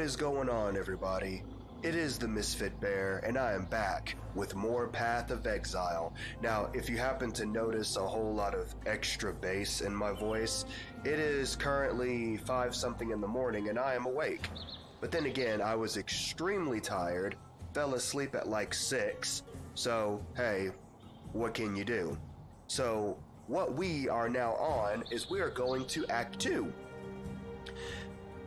is going on, everybody? It is the Misfitbear, and I am back with more Path of Exile. Now, if you happen to notice a whole lot of extra bass in my voice, it is currently 5-something in the morning and I am awake. But then again, I was extremely tired, fell asleep at like 6, so hey, what can you do? So, what we are now on is we are going to Act 2.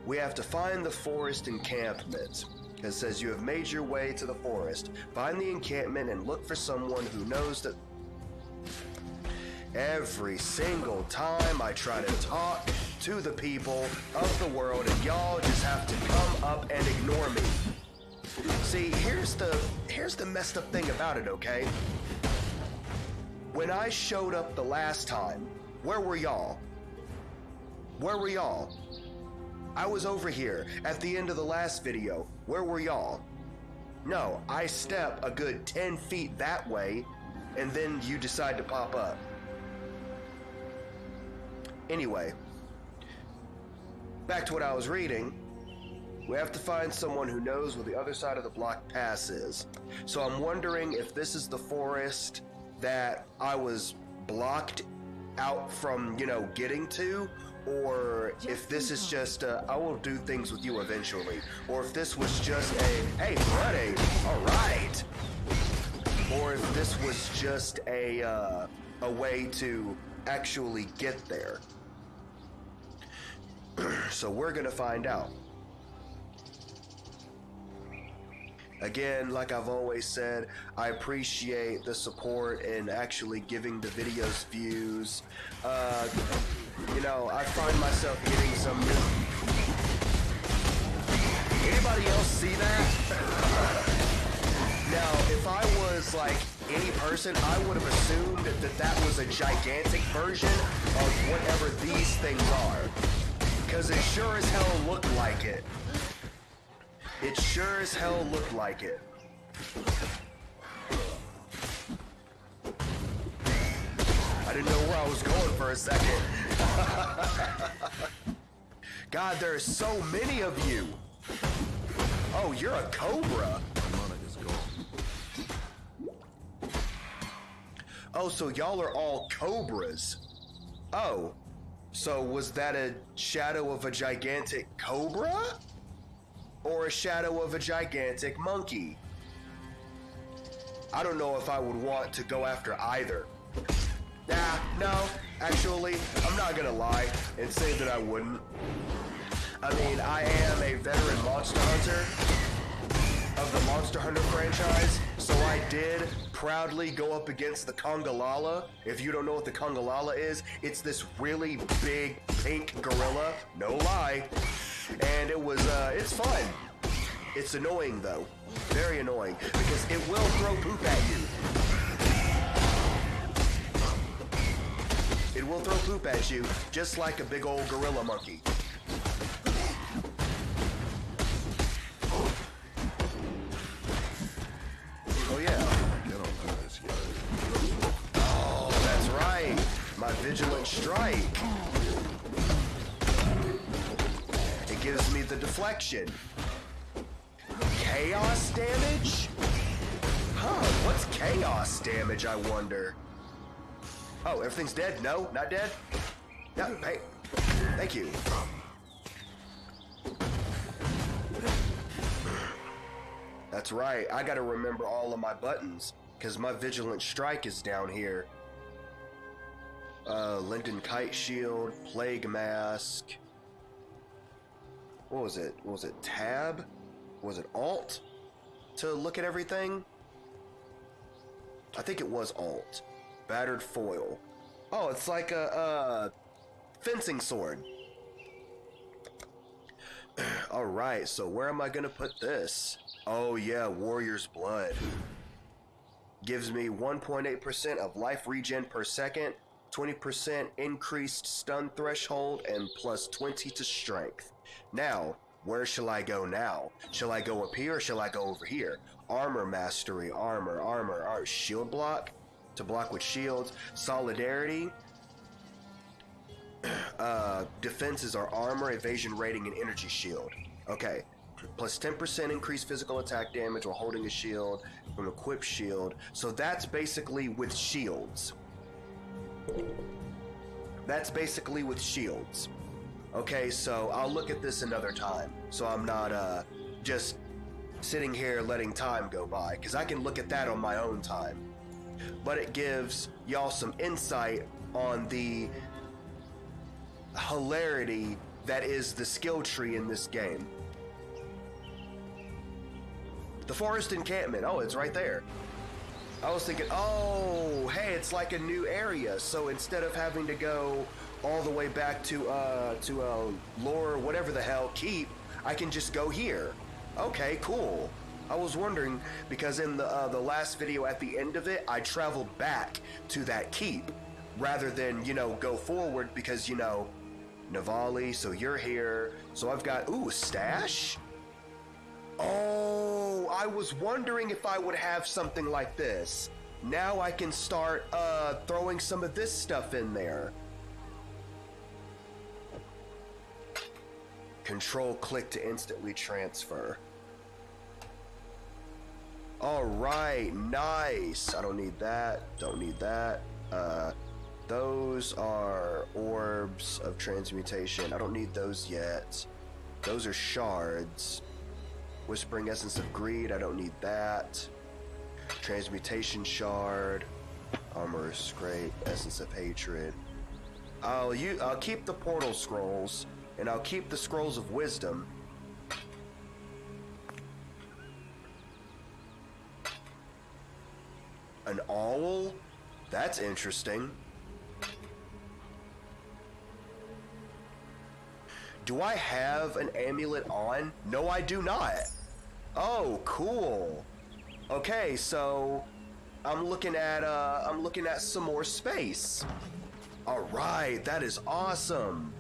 We have to find the forest encampment. It says you have made your way to the forest. Find the encampment and look for someone who knows that... Every single time I try to talk to the people of the world and y'all just have to come up and ignore me. See, here's the messed up thing about it, okay? When I showed up the last time, where were y'all? Where were y'all? I was over here at the end of the last video. Where were y'all? No, I step a good 10 feet that way, and then you decide to pop up. Anyway, back to what I was reading. We have to find someone who knows where the other side of the block pass is. So I'm wondering if this is the forest that I was blocked out from, getting to, or if this is just I will do things with you eventually, or if this was just hey buddy, all right, or if this was just a way to actually get there. So we're gonna find out. Again, like I've always said, I appreciate the support and actually giving the videos views. I find myself getting some... Anybody else see that? Now, if I was like any person, I would have assumed that was a gigantic version of whatever these things are. Because it sure as hell looked like it. It sure as hell looked like it. I didn't know where I was going for a second. God, there are so many of you. Oh, you're a cobra. Oh, so y'all are all cobras. Oh, so was that a shadow of a gigantic cobra? Or a shadow of a gigantic monkey? I don't know if I would want to go after either. No, actually, I'm not gonna lie and say that I wouldn't. I mean, I am a veteran monster hunter of the Monster Hunter franchise, so I did proudly go up against the Congalala. If you don't know what the Congalala is, it's this really big pink gorilla, no lie. And it's fun. It's annoying though, very annoying, because it will throw poop at you. It will throw poop at you, just like a big old gorilla monkey. Oh yeah. Oh, that's right. My Vigilant Strike. It gives me the deflection. Chaos damage? Huh, what's chaos damage, I wonder? Oh, everything's dead? No, not dead? No, hey, thank you. That's right, I gotta remember all of my buttons, because my Vigilant Strike is down here. Linden Kite Shield, Plague Mask. What was it? Tab? Was it Alt to look at everything? I think it was Alt. Battered Foil. Oh, it's like a fencing sword. Alright, so where am I gonna put this? Oh yeah, Warrior's Blood. Gives me 1.8% of life regen per second, 20% increased stun threshold, and plus 20 to strength. Now, where shall I go now? Shall I go up here or shall I go over here? Armor Mastery, armor, shield block, to block with shields. Solidarity. Defenses are armor, evasion rating, and energy shield. Okay, Plus 10% increased physical attack damage while holding a shield from equipped shield. So that's basically with shields. That's basically with shields. Okay, so I'll look at this another time. So I'm not just sitting here letting time go by, because I can look at that on my own time. But it gives y'all some insight on the hilarity that is the skill tree in this game. The forest encampment. Oh, it's right there. I was thinking, oh, hey, it's like a new area. So instead of having to go all the way back to Lore, whatever the hell, keep, I can just go here. Okay, cool. I was wondering, because in the last video at the end of it, I traveled back to that keep rather than, you know, go forward because, you know, Navali, so you're here. So I've got, ooh, stash? Oh, I was wondering if I would have something like this. Now I can start throwing some of this stuff in there. Control click to instantly transfer. All right, nice. I don't need that. Don't need that. Those are orbs of transmutation. I don't need those yet. Those are shards. Whispering Essence of Greed. I don't need that. Transmutation shard. Armor Scrape. Essence of Hatred. I'll keep the portal scrolls, and I'll keep the scrolls of wisdom. An owl? That's interesting. Do I have an amulet on? No, I do not. Oh, cool. Okay, so I'm looking at some more space. All right, that is awesome.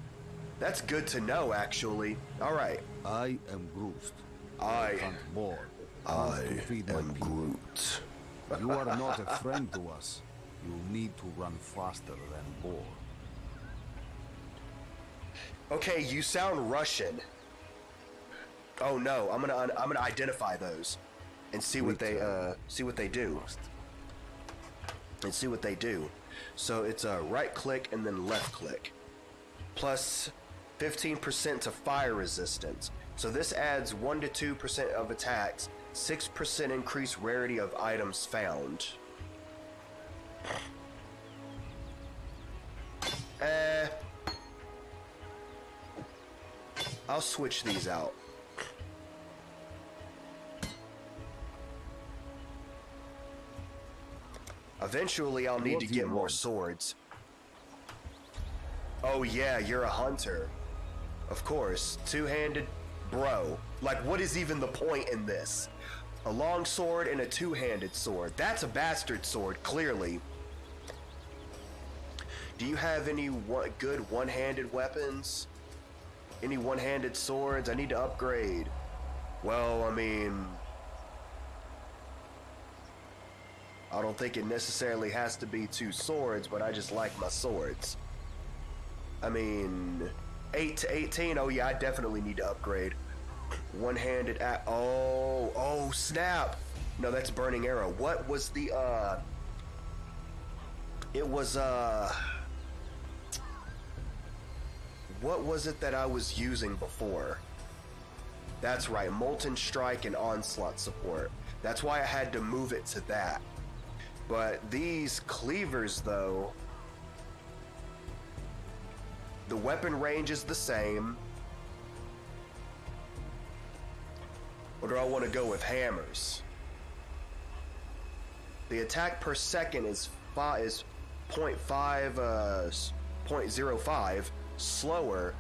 That's good to know, actually. All right. I am Groot. I am Groot. You are not a friend to us. You need to run faster than Boar. Okay, you sound Russian. Oh no, I'm gonna identify those and see what they do. And see what they do. So it's a right click and then left click. Plus 15% to fire resistance. So this adds 1 to 2% of attacks, 6% increased rarity of items found. I'll switch these out. Eventually, I'll need to get more swords. Oh yeah, you're a hunter. Of course, two-handed, bro. Like, what is even the point in this? A long sword and a two-handed sword. That's a bastard sword, clearly. Do you have any good one-handed weapons? Any one-handed swords? I need to upgrade. Well, I mean, I don't think it necessarily has to be two swords, but I just like my swords. I mean, 8 to 18. Oh yeah, I definitely need to upgrade. One-handed at oh snap. No, that's burning arrow. What was the it was what was it that I was using before? That's right, Molten Strike and Onslaught support. That's why I had to move it to that. But these cleavers, though, the weapon range is the same. Or do I want to go with hammers? The attack per second is 0.05 slower,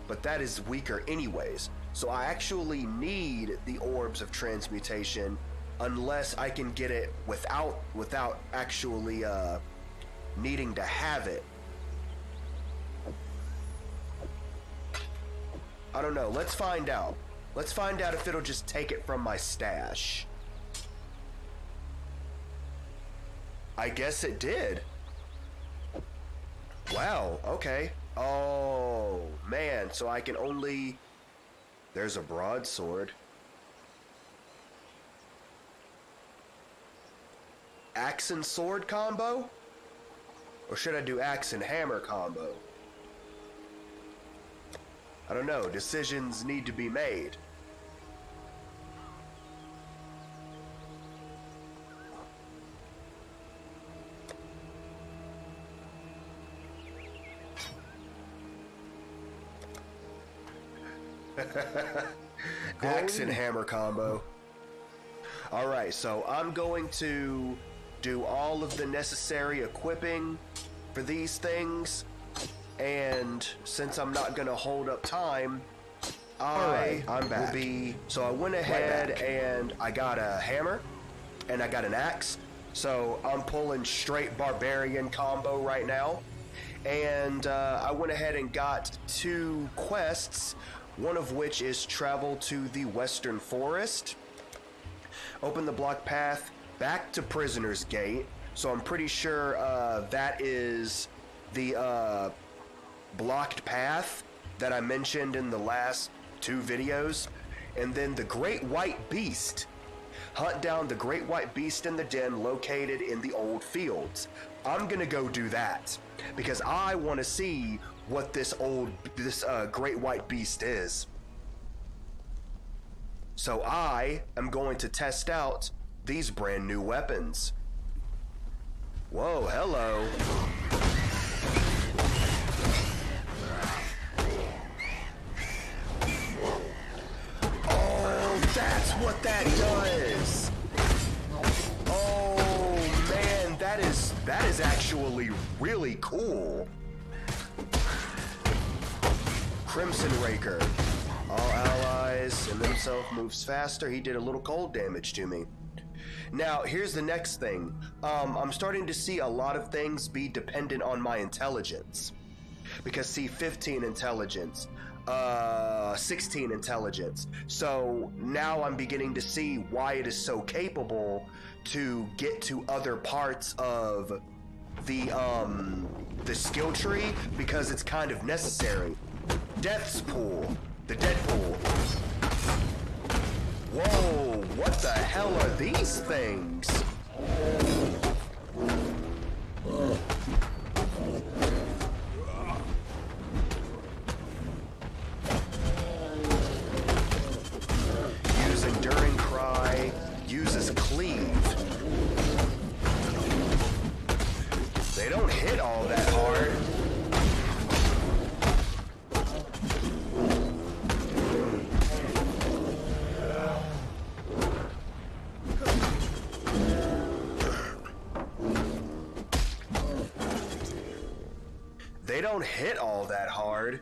but that is weaker anyways. So I actually need the orbs of transmutation unless I can get it without actually needing to have it. I don't know. Let's find out. Let's find out if it'll just take it from my stash. I guess it did. Wow, okay. Oh, man, so I can only... There's a broadsword. axe and sword combo? Or should I do axe and hammer combo? I don't know. Decisions need to be made. Axe and hammer combo. Alright, so I'm going to do all of the necessary equipping for these things, and since I'm not going to hold up time, I'm back. So I went ahead and I got a hammer and I got an axe, so I'm pulling straight barbarian combo right now, and I went ahead and got 2 quests, one of which is travel to the Western Forest. Open the block path back to Prisoner's Gate. So I'm pretty sure that is the blocked path that I mentioned in the last 2 videos. And then the Great White Beast. Hunt down the Great White Beast in the den located in the old fields. I'm gonna go do that because I want to see what this Great White Beast is. So I am going to test out these brand new weapons. Whoa, hello. Oh, that's what that does. Oh man, that is actually really cool. Crimson Raker. All allies and himself moves faster. He did a little cold damage to me. Now, here's the next thing. I'm starting to see a lot of things be dependent on my intelligence. Because see, 15 intelligence, 16 intelligence. So now I'm beginning to see why it is so capable to get to other parts of the skill tree, because it's kind of necessary. Death's Pool. The Deadpool. Whoa, what the hell are these things? Use Enduring Cry, uses Cleave. They don't hit all that hard. They don't hit all that hard.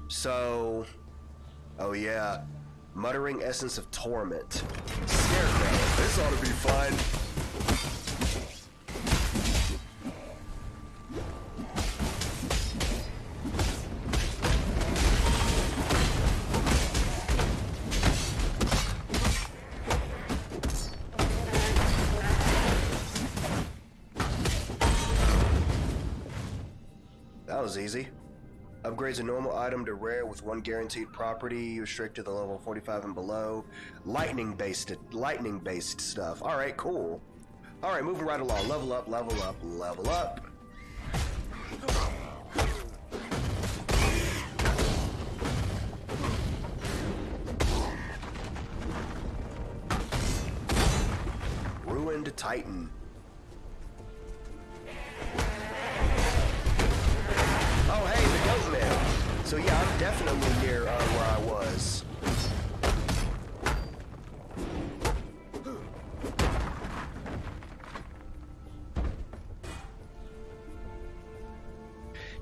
So, oh yeah, Muttering Essence of Torment. Scarecrow, this ought to be fun. That was easy. Upgrades a normal item to rare with 1 guaranteed property, restricted to level 45 and below. Lightning-based stuff. Alright, cool. Alright, moving right along. Level up, level up, level up. Ruined Titan. Oh, hey, the goat man. So yeah, I'm definitely near where I was.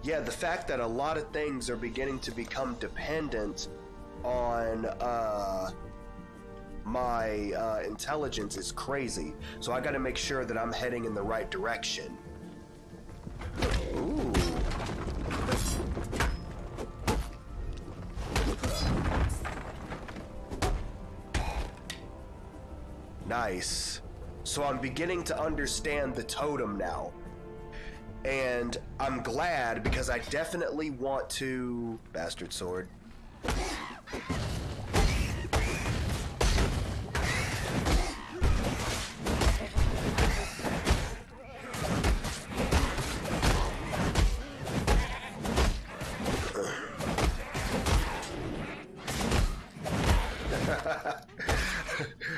Yeah, the fact that a lot of things are beginning to become dependent on my intelligence is crazy. So I gotta make sure that I'm heading in the right direction. Ooh. Nice. So I'm beginning to understand the totem now. And I'm glad, because I definitely want to... Bastard sword.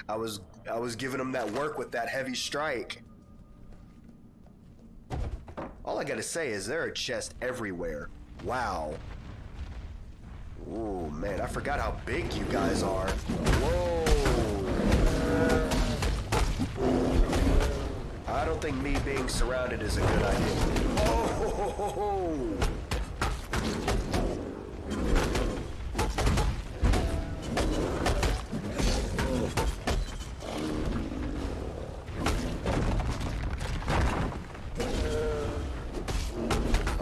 I was giving him that work with that heavy strike. All I gotta say is there are chests everywhere. Wow. Oh man, I forgot how big you guys are. Whoa. I don't think me being surrounded is a good idea. Oh.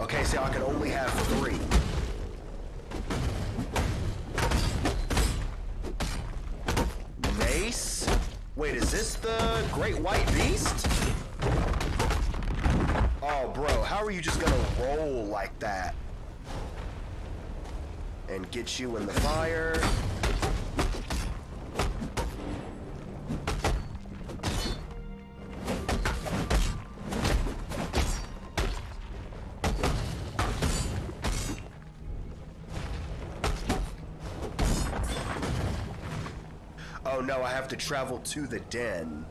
Okay, see, I can only have 3. Mace? Wait, is this the Great White Beast? Oh, bro, how are you just gonna roll like that? And get you in the fire. Oh no, I have to travel to the den.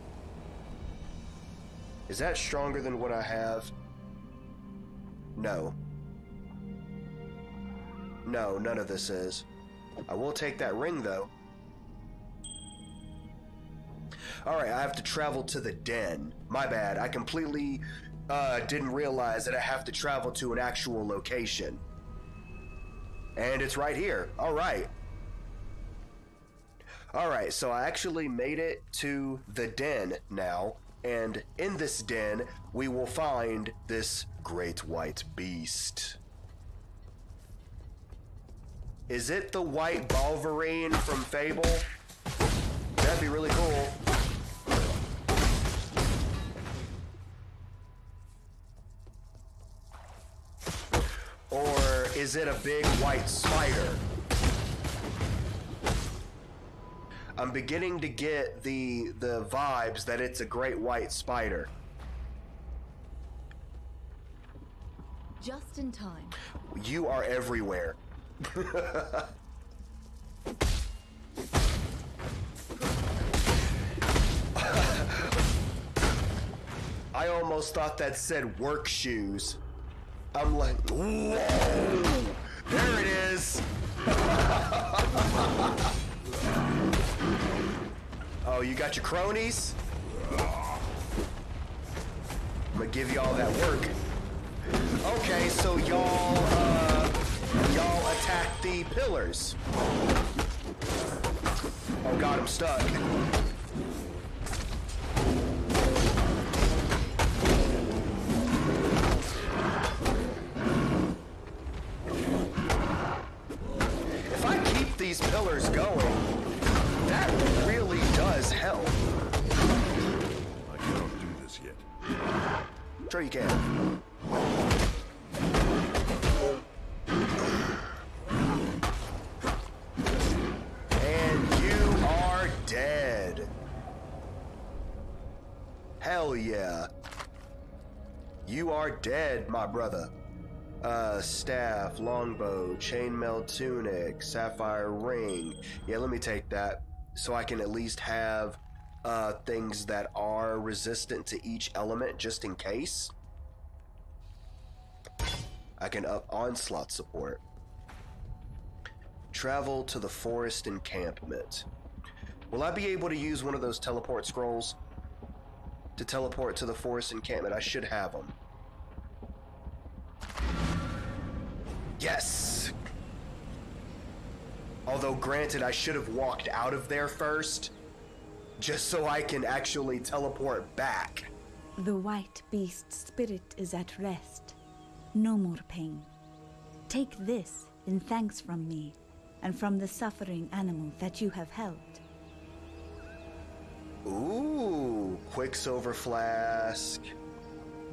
Is that stronger than what I have? No. No, none of this is. I will take that ring though. Alright, I have to travel to the den. My bad, I completely didn't realize that I have to travel to an actual location. And it's right here. Alright. Alright, so I actually made it to the den now, and in this den, we will find this great white beast. Is it the white Balverine from Fable? That'd be really cool. Or is it a big white spider? I'm beginning to get the vibes that it's a great white spider. Just in time. You are everywhere. I almost thought that said work shoes. I'm like, whoa! There it is! Oh, you got your cronies? I'm gonna give you all that work. Okay, so y'all attack the pillars. Oh god, I'm stuck. If I keep these pillars going, that really does help. I cannot do this yet. Sure you can. And you are dead. Hell yeah. You are dead, my brother. Staff, longbow, chainmail tunic, sapphire ring. Yeah, let me take that so I can at least have things that are resistant to each element just in case. I can up onslaught support. Travel to the forest encampment. Will I be able to use one of those teleport scrolls to teleport to the forest encampment? I should have them. Yes! Although granted, I should have walked out of there first, just so I can actually teleport back. The white beast's spirit is at rest. No more pain. Take this in thanks from me, and from the suffering animal that you have helped. Ooh, Quicksilver Flask,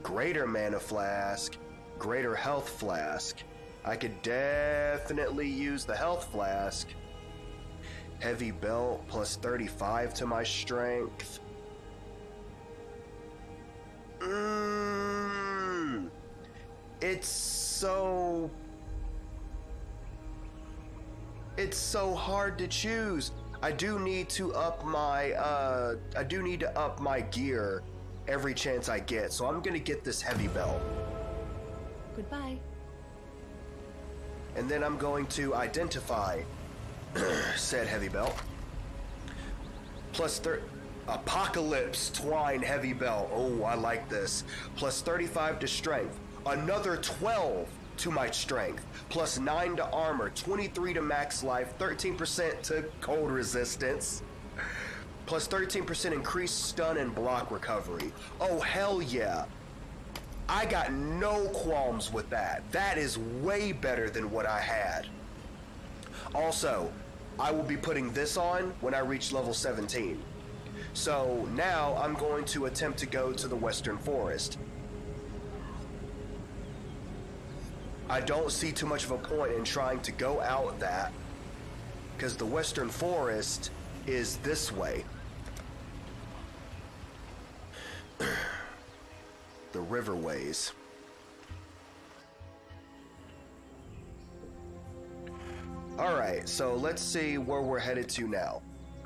Greater Mana Flask, Greater Health Flask. I could definitely use the Health Flask. Heavy Belt plus 35 to my strength. It's so hard to choose. I do need to up my gear every chance I get. So I'm gonna get this heavy belt. Goodbye. And then I'm going to identify said heavy belt. Plus Apocalypse Twine heavy belt. Oh, I like this. Plus 35 to strength. Another 12 to my strength. Plus 9 to armor. 23 to max life. 13% to cold resistance. Plus 13% increased stun and block recovery. Oh, hell yeah. I got no qualms with that. That is way better than what I had. Also, I will be putting this on when I reach level 17. So now I'm going to attempt to go to the Western Forest. I don't see too much of a point in trying to go out that, because the Western Forest is this way. The riverways. Alright, so let's see where we're headed to now.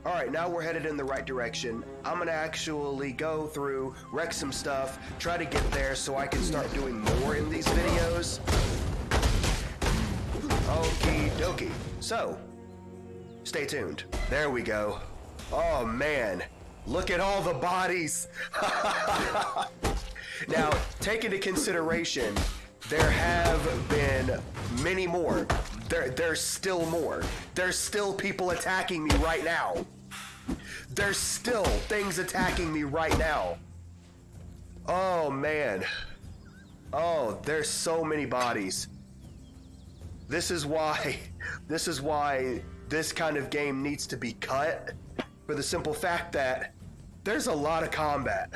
Alright, now we're headed in the right direction. I'm gonna actually go through, wreck some stuff, try to get there so I can start doing more in these videos. Okie dokie. So, stay tuned. There we go. Oh man, look at all the bodies. Now, take into consideration, there have been many more. There's still more. There's still people attacking me right now. There's still things attacking me right now. Oh man. Oh, there's so many bodies. This is why this kind of game needs to be cut, for the simple fact that there's a lot of combat.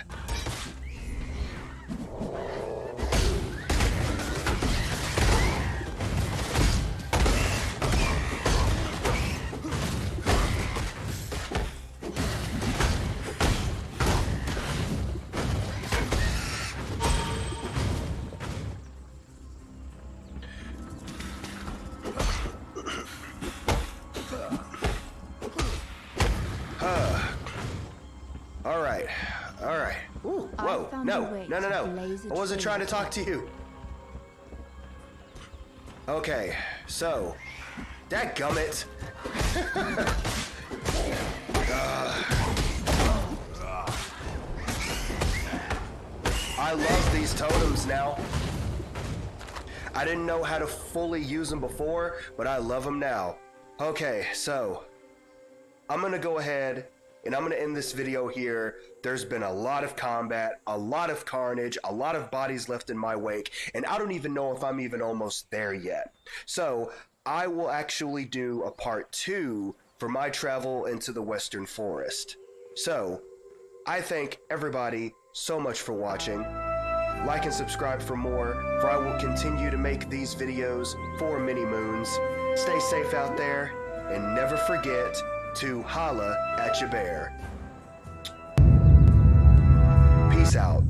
Alright. Ooh, whoa. No. I wasn't trying to talk to you. Okay, so. Dadgummit. I love these totems now. I didn't know how to fully use them before, but I love them now. Okay, so. I'm gonna go ahead and I'm gonna end this video here. There's been a lot of combat, a lot of carnage, a lot of bodies left in my wake, and I don't even know if I'm even almost there yet. So I will actually do a part 2 for my travel into the Western Forest. So I thank everybody so much for watching. Like and subscribe for more, for I will continue to make these videos for many moons. Stay safe out there, and never forget to holla at your bear. Peace out.